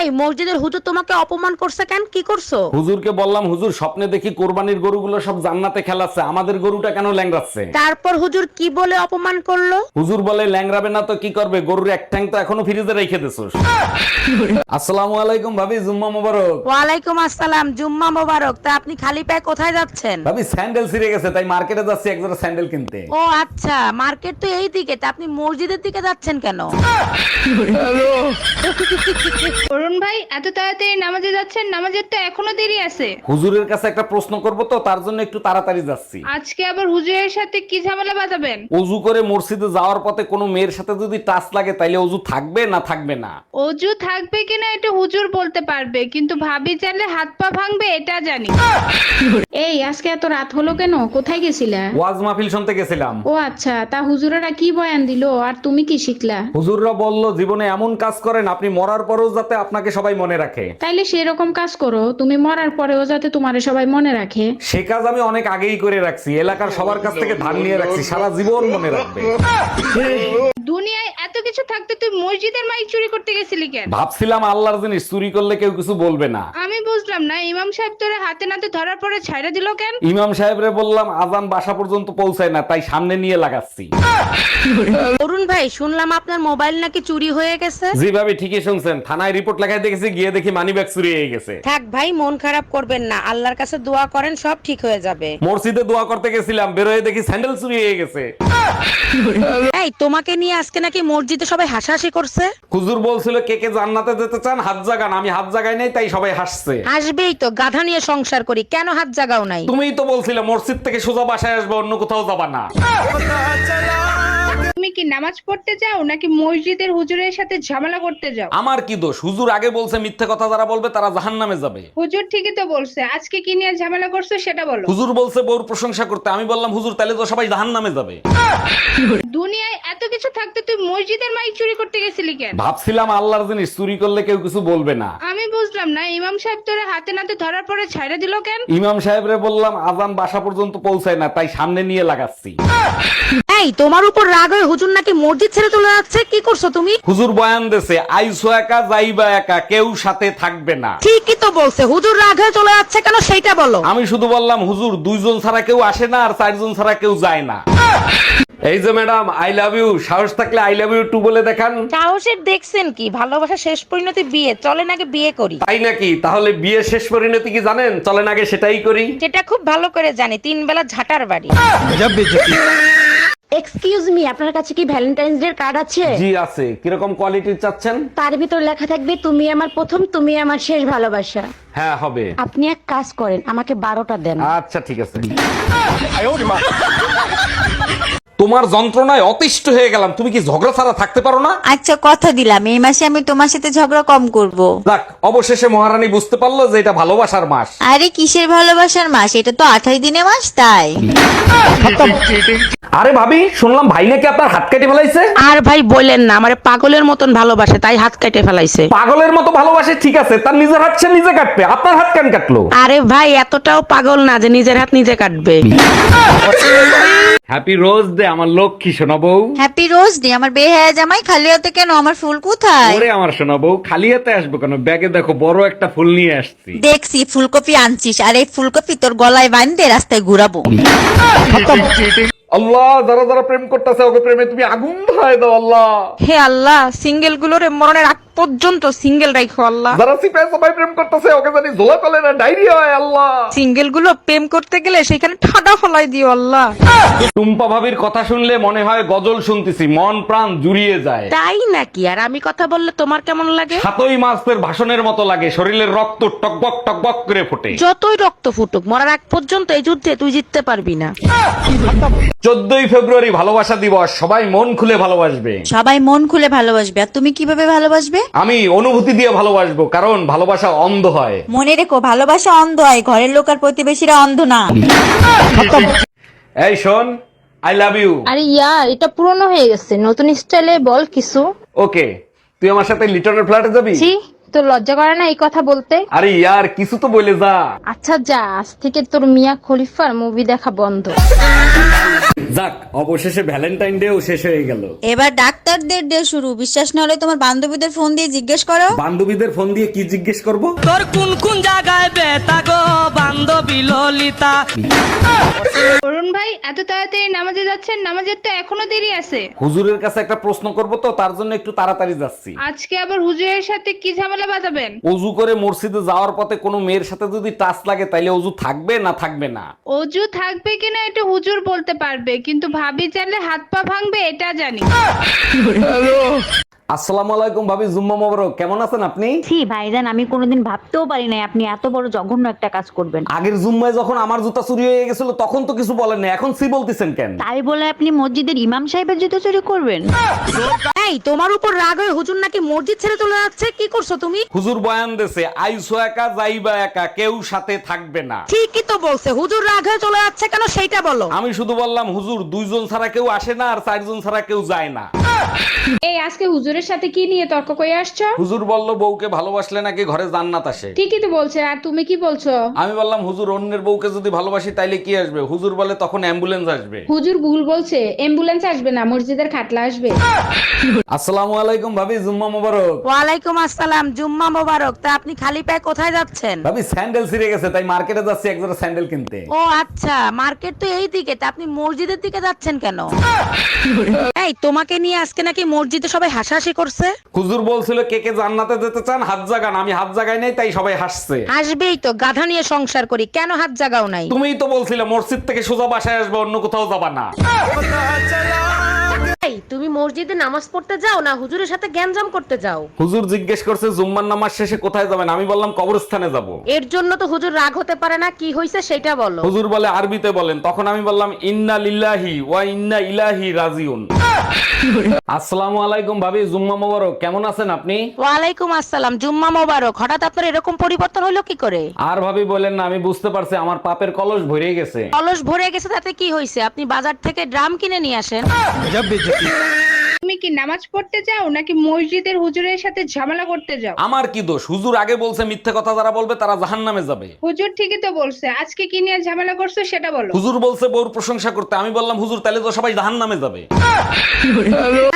এই মসজিদের হুজুর তোমাকে অপমান করছে কেন? কি করছো? হুজুরকে বললাম, হুজুর স্বপ্নে দেখি কোরবানির গরুগুলো সব জান্নাতে খেলাচ্ছে, আমাদের গরুটা কেন ল্যাংড়াচ্ছে? তারপর হুজুর কি বলে অপমান করলো? হুজুর বলে, ল্যাংড়াবে না তো কি করবে, গরুর এক ঠ্যাং তো এখনো ফ্রিজে রেখে দিছোস। আসসালামু আলাইকুম ভাবি, জুম্মা মোবারক। ওয়ালাইকুম আসসালাম, জুম্মা মোবারক। তা আপনি খালি পায়ে কোথায় যাচ্ছেন? ভাবি স্যান্ডেল ছিঁড়ে গেছে, তাই মার্কেটে যাচ্ছি এক জোড়া স্যান্ডেল কিনতে। ও আচ্ছা, মার্কেট তো এই দিকে, তা আপনি মসজিদের দিকে যাচ্ছেন কেন? অরুণ ভাই, এত তাড়াতাড়ি নামাজে যাচ্ছেন? নামাজের তো এখনো দেরি আছে। হুজুরের কাছে একটা প্রশ্ন করব তো, তার জন্য একটু তাড়াতাড়ি যাচ্ছি। আজকে আবার হুজুরের সাথে কি ঝামেলা বাঁধাবেন? অজু করে মসজিদে যাওয়ার পথে কোনো মেয়ের সাথে যদি টাচ লাগে, তাইলে অজু থাকবে না থাকবে না? অজু থাকবে কিনা এটা হুজুর বলতে পারবে, কিন্তু ভাবি চাইলে হাত পা ভাঙবে এটা জানি। এই আজকে এত রাত হলো কেন? কোথায় গেছিলা? ওয়াজ মাহফিল শুনতে গেছিলাম। ও আচ্ছা, তা হুজুরেরা কি বয়ান দিলো আর তুমি কি শিখলা? হুজুররা বলল, জীবনে এমন কাজ করেন আপনি মরার পরেও যাতে আপনাকে সবাই মনে রাখে। তাইলে সেরকম কাজ করো, তুমি মরার পরেও যাতে তোমারে সবাই মনে রাখে। সে কাজ আমি অনেক আগেই করে রাখছি, এলাকার সবার কাছ থেকে ধার নিয়ে রাখছি, সারা জীবন মনে রাখবে। দুনিয়ায় এত কিছু থাকতে তুই মসজিদের মাইক চুরি করতে গেছিলি কেন? ভাবছিলাম আল্লাহর জিনিস চুরি করলে কেউ কিছু বলবে না। আমি বুঝলাম না, ইমাম সাহেব তোরে হাতে নাতে ধরার পরে ছাইড়া দিল কেন? ইমাম সাহেবরে বললাম আজান বাসা পর্যন্ত পৌঁছায় না, তাই সামনে নিয়ে লাগাচ্ছি। অরুণ ভাই, শুনলাম আপনার মোবাইল নাকি চুরি হয়ে গেছে। জি ভাবি, ঠিকই শুনছেন, থানায় রিপোর্ট লেখায় দেখেছি, গিয়ে দেখি মানিব্যাগ চুরি হয়ে গেছে। থাক ভাই, মন খারাপ করবেন না, আল্লাহর কাছে দোয়া করেন, সব ঠিক হয়ে যাবে। মসজিদে দোয়া করতে গেছিলাম, বেরোয় দেখি স্যান্ডেল চুরি হয়ে গেছে। এই তোমাকে নিয়ে আজকে নাকি মসজিদে সবাই হাসাহাসি করছে। হুজুর বলছিল, কে কে জান্নাতে যেতে চান হাত জাগান, আমি হাত জাগাই নাই, তাই সবাই হাসছে। আসবেই তো, গাধা নিয়ে সংসার করি, কেন হাত জাগাও নাই? তুমিই তো বলছিলে মসজিদ থেকে সোজা বাসায় আসবে, অন্য কোথাও যাবা না। তুমি কি নামাজ পড়তে যাও নাকি মসজিদের হুজুরের সাথে ঝামেলা করতে যাও? আমার কি দোষ? হুজুর আগে বলছে মিথ্যে কথা যারা বলবে তারা জাহান্নামে যাবে। হুজুর ঠিকই তো বলছে, আজকে কি নিয়ে ঝামেলা করছো সেটা বলো। হুজুর বলছে বউর প্রশংসা করতে, আমি বললাম হুজুর তাহলে তো সবাই জাহান্নামে যাবে। দুনিয়ায় এত কিছু থাকতে তুই মসজিদের মাইক চুরি করতে গেছিলি কেন? ভাবছিলাম আল্লাহর জিনিস চুরি করলে কেউ কিছু বলবে না। আমি বুঝলাম না, ইমাম সাহেব তোরে হাতে নাতে ধরার পরে ছাইড়া দিল কেন? ইমাম সাহেবরে বললাম আজান বাসা পর্যন্ত পৌঁছায় না, তাই সামনে নিয়ে লাগাচ্ছি। এই তোমার উপর রাগ হয়ে হুজুর নাকি মসজিদ ছেড়ে চলে যাচ্ছে, কি করছো তুমি? হুজুর বয়ান দেছে, আইসো একা যাইবা একা, কেউ সাথে থাকবে না। ঠিকই তো বলছে, হুজুর রাগ হয়ে চলে যাচ্ছে কেন সেইটা বলো। আমি শুধু বললাম হুজুর দুইজন ছাড়া কেউ আসে না, আর চারজন ছাড়া কেউ যায় না। এই যে ম্যাডাম, আই লাভ ইউ, সাহস থাকলে আই লাভ ইউ টু বলে দেখান। সাহসের দেখছেন কি? ভালোবাসা শেষ পরিণতি বিয়ে, চলেন আগে বিয়ে করি। তাই নাকি? তাহলে বিয়ে শেষ পরিণতি কি জানেন? চলেন আগে সেটাই করি। যেটা খুব ভালো করে জানি, 3 বেলা ঝাঁটার বাড়ি। এক্সকিউজ মি, আপনার কাছে কি ভ্যালেন্টাইন্স ডে কার্ড আছে? জি আছে। কিরকম কোয়ালিটির চাচ্ছেন? তার ভিতর লেখা থাকবে তুমি আমার প্রথম, তুমি আমার শেষ ভালোবাসা। হ্যাঁ হবে। আপনি এক কাজ করেন, আমাকে 12টা দেন। আচ্ছা ঠিক আছে। তোমার যন্ত্রণায় অতিষ্ঠ হয়ে গেলাম, তুমি কি ঝগড়া ছাড়া থাকতে পারো না? আচ্ছা, কথা দিলাম এই মাসে আমি তোমার সাথে ঝগড়া কম করব। যাক, অবশেষে মহারানী বুঝতে পারলো যে এটা ভালোবাসার মাস। আরে কিসের ভালোবাসার মাস, এটা তো 28 দিনের মাস, তাই। আরে ভাবি, শুনলাম ভাই নাকি আপনার হাত কেটে ফেলাইছে। আর ভাই বললেন না, আমারে পাগলের মতন ভালোবাসে, তাই হাত কেটে ফেলাইছে। পাগলের মতো ভালোবাসে ঠিক আছে, তার নিজের হাত সে নিজে কাটবে, আপনার হাত কেন কাটলো? আরে ভাই এতটাও পাগল না যে নিজের হাত নিজে কাটবে। হ্যাপি রোজ ডে আমার লক্ষ্মী সোনা বউ। হ্যাপি রোজ ডে আমার বেহায়া জামাই, খালি হাতে কেন? আমার ফুল কোথায়? ওরে আমার সোনা বউ, খালি হাতে আসবো কেন? ব্যাগে দেখো বড় একটা ফুল নিয়ে আসছি। দেখছি ফুলকপি আনছিস, আর এই ফুলকপি তোর গলায় বাঁধতে রাস্তায় ঘুরাবো। আল্লাহ, যারা যারা প্রেম করতেছে ওকে প্রেমে তুমি আগুন ধরায় দাও আল্লাহ। হে আল্লাহ, সিঙ্গেল গুলোরে মরণের আগ পর্যন্ত সিঙ্গেল রাখো আল্লাহ। যারা সিপাই সবাই প্রেম করতেছে ওকে জানি জোলা কলে না ডায়রিয়া হয় আল্লাহ। সিঙ্গেল গুলো প্রেম করতে গেলে সেখানে ঠাডা ফলাই দিও আল্লাহ। টুম্পা ভাবির কথা শুনলে মনে হয় গজল শুনতেছি, মন প্রাণ জুড়িয়ে যায়। তাই নাকি? আর আমি কথা বললে তোমার কেমন লাগে? সাতই মাসের ভাষণের মতো লাগে, শরীরের রক্ত টকবক টকবক করে ফোটে। যতই রক্ত ফুটুক, মরার আগ পর্যন্ত এই যুদ্ধে তুই জিততে পারবি না। 14ই ফেব্রুয়ারি ভালোবাসা দিবস, সবাই মন খুলে ভালোবাসবে। সবাই মন খুলে ভালোবাসবে। আর তুমি কিভাবে ভালোবাসবে? আমি অনুভূতি দিয়ে ভালোবাসবো, কারণ ভালোবাসা অন্ধ হয়। মনে রেখো, ভালোবাসা অন্ধ হয়, ঘরের লোক আর প্রতিবেশীরা অন্ধ না। এই শোন, আই লাভ ইউ। আরে ইয়ার, এটা পুরনো হয়ে গেছে, নতুন স্টাইলে বল কিছু। ওকে, তুই আমার সাথে লিটনের ফ্ল্যাটে যাবি? ছি, তোর লজ্জা করে না এই কথা বলতে? আরে ইয়ার, কিছু তো বলে যা। আচ্ছা যা, আজ থেকে তোর মিয়া খলিফার মুভি দেখা বন্ধ। যাক, অবশেষে ভ্যালেন্টাইন ডেও শেষ হয়ে গেল। এবার ডাক ডাক্তারদের ডে শুরু, বিশ্বাস না হলে তোমার বান্ধবীদের ফোন দিয়ে জিজ্ঞেস করো। বান্ধবীদের ফোন দিয়ে কি জিজ্ঞেস করব? তোর কোন কোন জায়গায় ব্যথা গো বান্ধবী ললিতা। অরুণ ভাই এত তাড়াতাড়ি নামাজে যাচ্ছেন? নামাজের তো এখনো দেরি আছে। হুজুরের কাছে একটা প্রশ্ন করব তো, তার জন্য একটু তাড়াতাড়ি যাচ্ছি। আজকে আবার হুজুরের সাথে কি ঝামেলা বাঁধাবেন? অজু করে মসজিদে যাওয়ার পথে কোনো মেয়ের সাথে যদি টাচ লাগে তাইলে অজু থাকবে না থাকবে না? অজু থাকবে কিনা এটা হুজুর বলতে পারবে, কিন্তু ভাবি চাইলে হাত পা ভাঙবে এটা জানি। আসসালামু আলাইকুম ভাবি, জুম্মা মোবারক। কেমন আছেন আপনি? ছি ভাইজান, আমি কোনোদিন ভাবতেও পারি নাই আপনি এত বড় জঘন্য একটা কাজ করবেন। আগের জুম্মায় যখন আমার জুতা চুরি হয়ে গেছিল তখন তো কিছু বলেন না, এখন সি বলতেছেন কেন? তাই বলে আপনি মসজিদের ইমাম সাহেবের জুতো চুরি করবেন? এই তোমার উপর রাগ হয়ে হুজুর নাকি মসজিদ ছেড়ে চলে যাচ্ছে, কি করছো তুমি? হুজুর বয়ান দেছে, আইসো একা যাইবা একা, কেউ সাথে থাকবে না। ঠিকই তো বলছে, হুজুর রাগ হয়ে চলে যাচ্ছে কেন সেইটা বলো। আমি শুধু বললাম হুজুর দুইজন ছাড়া কেউ আসে না আর চারজন ছাড়া কেউ যায় না। এই আজকে হুজুরের সাথে কি নিয়ে তর্ক করে আসছো? হুজুর বলল বউকে ভালোবাসলে নাকি ঘরে জান্নাত আসে। ঠিকই তো বলছে, আর তুমি কি বলছো? আমি বললাম হুজুর অন্যের বউকে যদি ভালোবাসি তাইলে কি আসবে? হুজুর বলে তখন অ্যাম্বুলেন্স আসবে। হুজুর ভুল বলছে, অ্যাম্বুলেন্স আসবে না, মসজিদের খাটলা আসবে। আসসালামু আলাইকুম ভাবি, জুম্মা মোবারক। ওয়ালাইকুম আসসালাম, জুম্মা মোবারক। তা আপনি খালি পায়ে কোথায় যাচ্ছেন? ভাবি স্যান্ডেল ছিঁড়ে গেছে তাই মার্কেটে যাচ্ছি এক জোড়া স্যান্ডেল কিনতে। ও আচ্ছা, মার্কেট তো এই দিকে, তা আপনি মসজিদের দিকে যাচ্ছেন কেন? এই তোমাকে নিয়ে আজকে নাকি মসজিদে সবাই হাসাহাসি করছে। হুজুর বলছিল কে কে জান্নাতে যেতে চান হাত জাগান, আমি হাত জাগাই নাই তাই সবাই হাসছে। আসবেই তো, গাধা নিয়ে সংসার করি, কেন হাত জাগাও নাই? তুমিই তো বলছিলে মসজিদ থেকে সোজা বাসায় আসবে, অন্য কোথাও যাবা না। এই তুমি মসজিদে নামাজ পড়তে যাও না হুজুরের সাথে গ্যাঞ্জাম করতে যাও? হুজুর জিজ্ঞেস করছে জুম্মার নামাজ শেষে কোথায় যাবেন, আমি বললাম কবরস্থানে যাব। এর জন্য তো হুজুর রাগ হতে পারে না, কি হইছে সেটা বলো। হুজুর বলে আরবিতে বলেন, তখন আমি বললাম ইন্না লিল্লাহি ওয়া ইন্না ইলাইহি রাজিউন। আসসালামু আলাইকুম ভাবি, জুম্মা মোবারক। কেমন আছেন আপনি? ওয়ালাইকুম আসসালাম, জুম্মা মোবারক। হঠাৎ আপনার এরকম পরিবর্তন হলো কি করে? আর ভাবি বলেন না, আমি বুঝতে পারছি আমার পাপের কলস ভরে গেছে। কলস ভরে গেছে তাতে কি হইছে? আপনি বাজার থেকে ড্রাম কিনে নিয়ে আসেন। তুমি কি নামাজ পড়তে যাও নাকি মসজিদের হুজুরের সাথে ঝামেলা করতে যাও? আমার কি দোষ? হুজুর আগে বলছে মিথ্যে কথা যারা বলবে তারা জাহান্নামে যাবে। হুজুর ঠিকই তো বলছে, আজকে কি নিয়ে ঝামেলা করছো সেটা বলো। হুজুর বলছে বউর প্রশংসা করতে, আমি বললাম হুজুর তাহলে তো সবাই জাহান্নামে যাবে।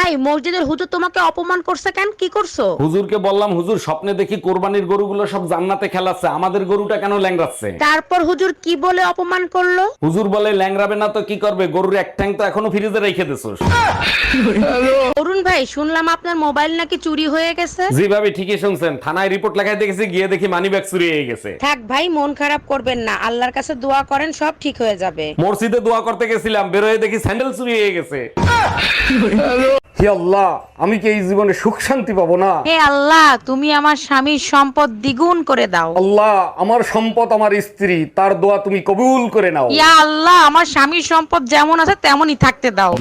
এই মসজিদের হুজুর তোমাকে অপমান করছে কেন, কি করছো? হুজুরকে বললাম হুজুর স্বপ্নে দেখি কোরবানির গরুগুলো সব জান্নাতে খেলাচ্ছে, আমাদের গরুটা কেন ল্যাংড়াচ্ছে? তারপর হুজুর কি বলে অপমান করলো? হুজুর বলে ল্যাংড়াবে না তো কি করবে, গরুর এক ঠ্যাং তো এখনো ফ্রিজে রেখে দিছোস। অরুণ ভাই, শুনলাম আপনার মোবাইল নাকি চুরি হয়ে গেছে। জি ভাবি ঠিকই শুনছেন, থানায় রিপোর্ট লেখায় দেখেছি, গিয়ে দেখি মানিব্যাগ চুরি হয়ে গেছে। থাক ভাই, মন খারাপ করবেন না, আল্লাহর কাছে দোয়া করেন, সব ঠিক হয়ে যাবে। মসজিদে দোয়া করতে গেছিলাম, বেরোয় দেখি স্যান্ডেল চুরি হয়ে গেছে। হে আল্লাহ, আমি কি এই জীবনে সুখ শান্তি পাবো না? হে আল্লাহ, তুমি আমার স্বামীর সম্পদ দ্বিগুণ করে দাও। আল্লাহ, আমার সম্পদ আমার স্ত্রী, তার দোয়া তুমি কবুল করে নাও। ইয়া আল্লাহ, আমার স্বামীর সম্পদ যেমন আছে তেমনই থাকতে দাও।